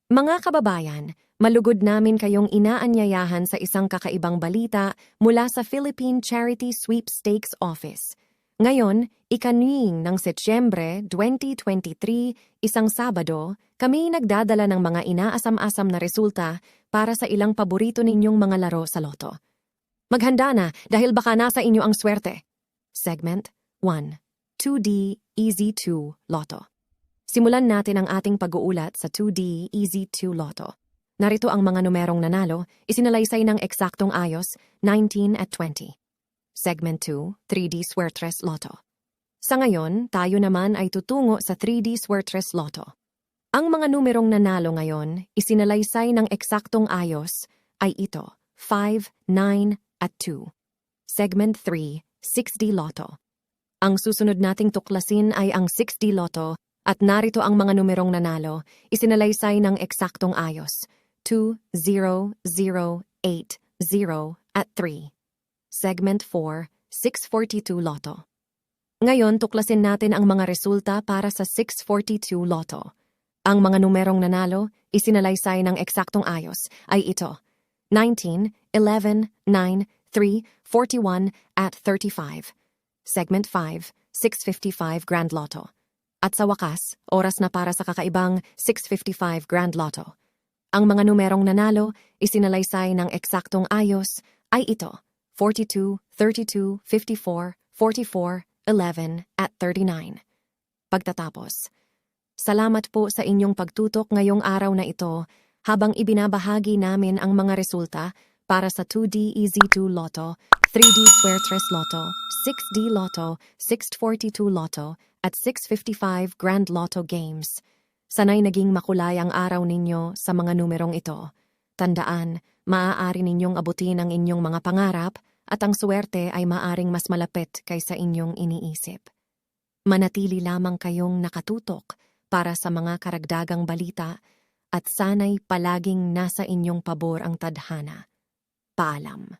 Mga kababayan, malugod namin kayong inaanyayahan sa isang kakaibang balita mula sa Philippine Charity Sweepstakes Office. Ngayon, ika-9 ng Setyembre 2023, isang Sabado, kami nagdadala ng mga inaasam-asam na resulta para sa ilang paborito ninyong mga laro sa loto. Maghanda na dahil baka nasa inyo ang swerte. Segment 1. 2D Easy 2 Lotto. Simulan natin ang ating pag-uulat sa 2D Easy 2 Lotto. Narito ang mga numerong nanalo, isinalaysay ng eksaktong ayos, 19 at 20. Segment 2, 3D Swertres Lotto. Sa ngayon, tayo naman ay tutungo sa 3D Swertres Lotto. Ang mga numerong nanalo ngayon, isinalaysay ng eksaktong ayos, ay ito, 5, 9, at 2. Segment 3, 6D Lotto. Ang susunod nating tuklasin ay ang 6D Lotto, at narito ang mga numerong nanalo, isinalaysay ng eksaktong ayos, 2, 0, 0, 8, 0, at 3. Segment 4, 642 Lotto. Ngayon, tuklasin natin ang mga resulta para sa 642 Lotto. Ang mga numerong nanalo, isinalaysay ng eksaktong ayos, ay ito, 19, 11, 9, 3, 41, at 35. Segment 5, 655 Grand Lotto. At sa wakas, oras na para sa kakaibang 655 Grand Lotto. Ang mga numerong nanalo, isinalaysay ng eksaktong ayos, ay ito, 42, 32, 54, 44, 11, at 39. Pagtatapos, salamat po sa inyong pagtutok ngayong araw na ito habang ibinabahagi namin ang mga resulta para sa 2D Easy 2 Lotto, 3D Swertres Lotto, 6D Lotto, 642 Lotto, at 655 Grand Lotto Games. Sanay naging makulay ang araw ninyo sa mga numerong ito. Tandaan, maaari ninyong abutin ang inyong mga pangarap at ang swerte ay maaring mas malapit kaysa inyong iniisip. Manatili lamang kayong nakatutok para sa mga karagdagang balita at sana'y palaging nasa inyong pabor ang tadhana. Paalam.